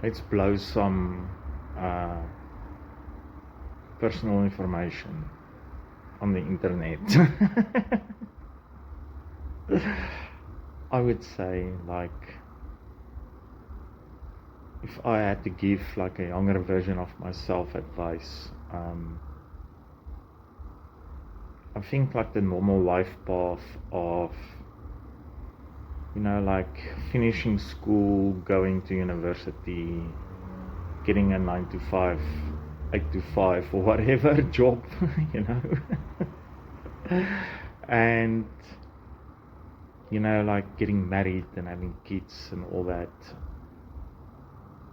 let's blow some personal information on the internet. I would say, like, if I had to give like a younger version of myself advice, I think like the normal life path of, like finishing school, going to university, getting a 9 to 5, 8 to 5 or whatever job, and like getting married and having kids and all that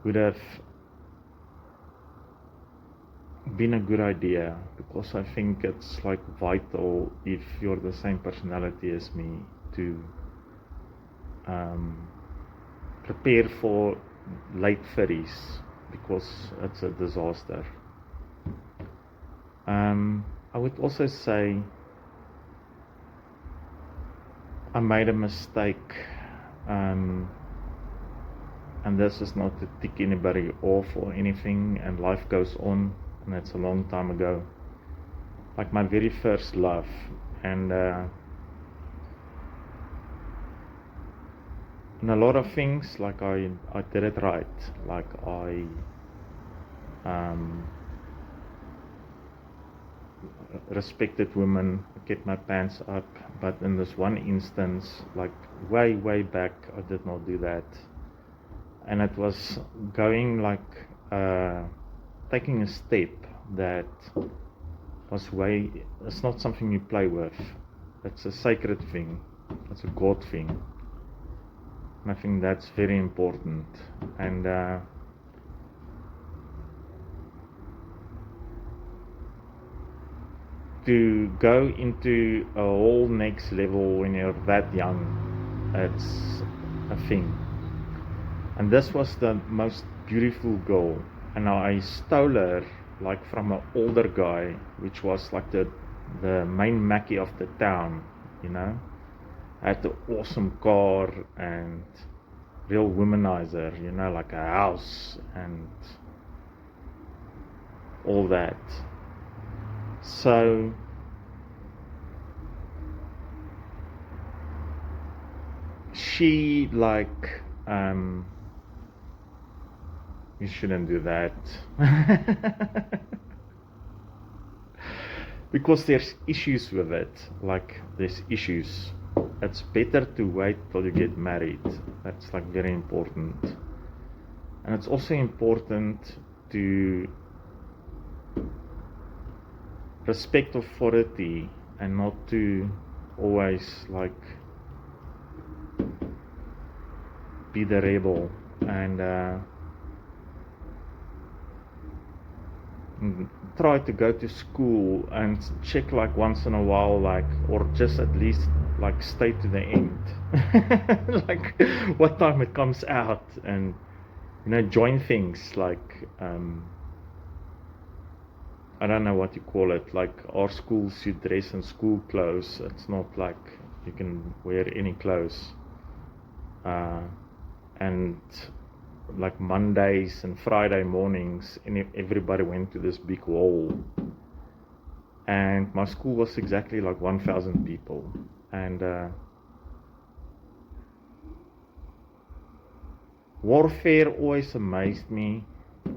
would have been a good idea, because I think it's like vital, if you're the same personality as me, to prepare for late 30s, because it's a disaster. I would also say I made a mistake, and this is not to tick anybody off or anything, and life goes on, and it's a long time ago. Like my very first love, and in a lot of things, like I did it right. Like I respected women, kept my pants up, but in this one instance, like way back, I did not do that. And it was going like taking a step that was it's not something you play with. It's a sacred thing. It's a God thing. And I think that's very important. And to go into a whole next level when you're that young, it's a thing. And this was the most beautiful girl, and I stole her like from an older guy, which was like the main Mackie of the town, had the awesome car and real womanizer, like a house and all that. So she like you shouldn't do that. Because there's issues with it. Like there's issues. It's better to wait till you get married. That's like very important. And it's also important to respect authority and not to always like be the rebel, and try to go to school and check like once in a while, like, or just at least like stay to the end, like what time it comes out, and join things like I don't know what you call it, like our schools you dress in school clothes. It's not like you can wear any clothes, and like Mondays and Friday mornings, and everybody went to this big hall, and my school was exactly like 1,000 people, and warfare always amazed me.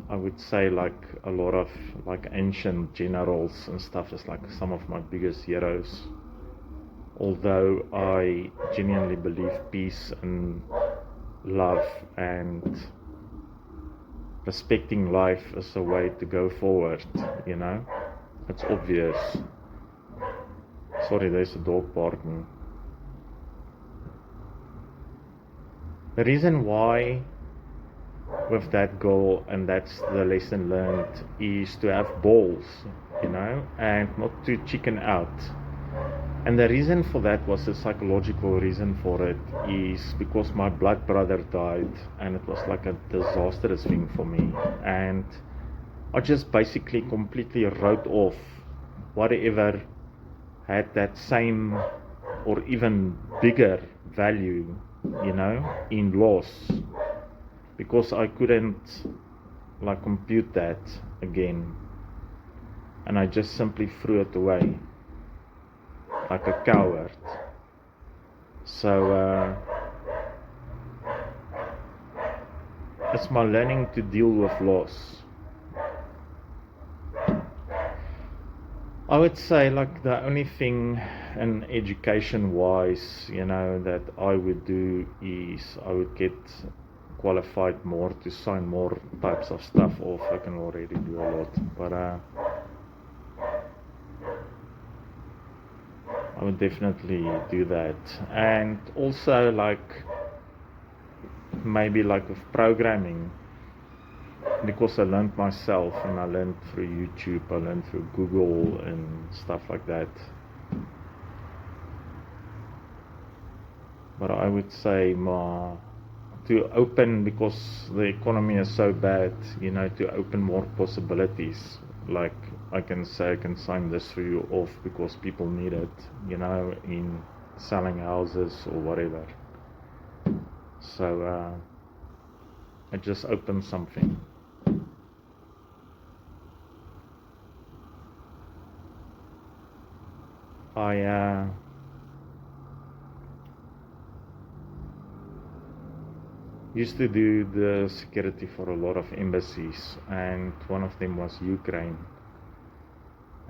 I would say like a lot of like ancient generals and stuff is like some of my biggest heroes, although I genuinely believe peace and love and respecting life is a way to go forward, it's obvious. Sorry, there's a dog barking. The reason why with that goal, and that's the lesson learned, is to have balls, and not to chicken out. And the reason for that was a psychological reason for it, is because my blood brother died, and it was like a disastrous thing for me, and I just basically completely wrote off whatever had that same or even bigger value, in loss. because I couldn't like compute that again, and I just simply threw it away like a coward. So it's my learning to deal with loss. I would say like the only thing in education wise, that I would do is I would get qualified more to sign more types of stuff off. I can already do a lot, but I would definitely do that. And also like maybe like with programming, because I learned myself, and I learned through YouTube, I learned through Google and stuff like that. But I would say to open, because the economy is so bad, to open more possibilities. Like I can say I can sign this for you off because people need it, in selling houses or whatever. So I just opened something. I used to do the security for a lot of embassies, and one of them was Ukraine.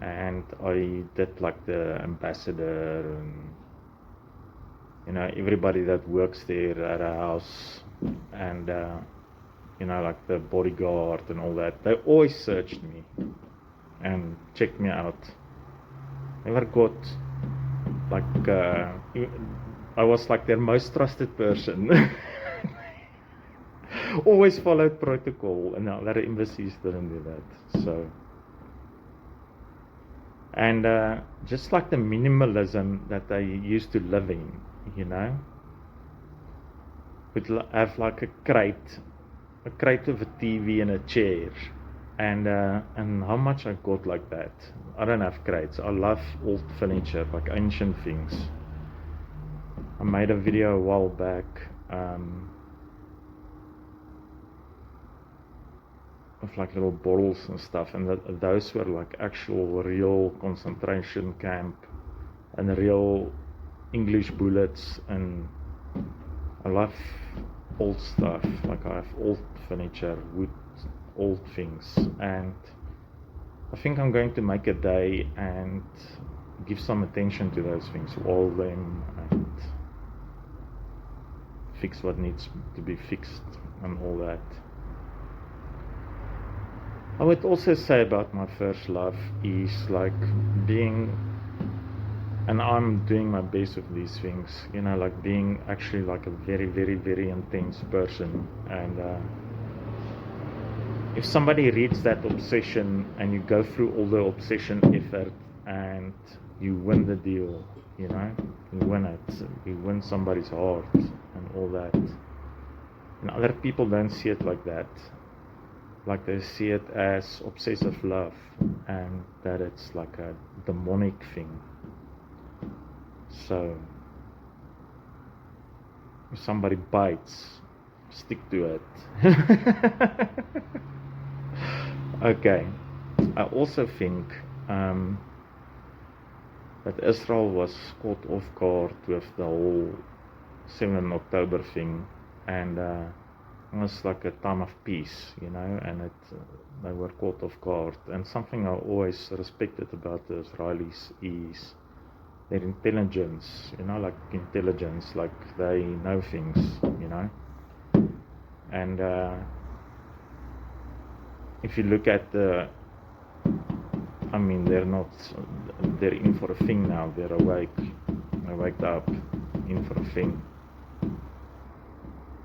And I did like the ambassador and everybody that works there at a house, and like the bodyguard and all that. They always searched me and checked me out. Never got like I was like their most trusted person. Always followed protocol, and other embassies didn't do that. So, and just like the minimalism that they used to live in, would have like a crate with a TV and a chair, and how much I got like that. I don't have crates. I love old furniture, like ancient things. I made a video a while back. Of like little bottles and stuff, and those were like actual real concentration camp and real English bullets. And I love old stuff, like I have old furniture, wood, old things, and I think I'm going to make a day and give some attention to those things, wall them and fix what needs to be fixed and all that. I would also say about my first love is like being, and I'm doing my best with these things, like being actually like a very, very, very intense person. And if somebody reads that obsession and you go through all the obsession effort and you win the deal, you win it, you win somebody's heart and all that. And other people don't see it like that. Like they see it as obsessive love, and that it's like a demonic thing. So if somebody bites, stick to it. Okay. I also think that Israel was caught off guard with the whole 7 October thing, and it was like a time of peace, and they were caught off guard. And something I always respected about the Israelis is their intelligence, like they know things, And if you look at they're in for a thing now, they're awake, they waked up, in for a thing.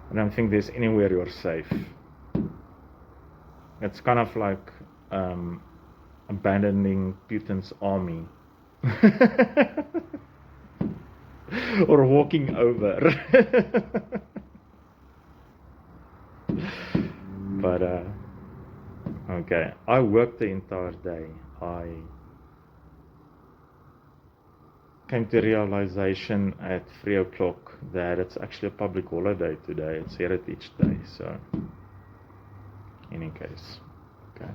I don't think there's anywhere you're safe. It's kind of like abandoning Putin's army. Or walking over. But okay, I worked the entire day. came to realization at 3 o'clock that it's actually a public holiday today. It's Heritage Day, so in any case, okay.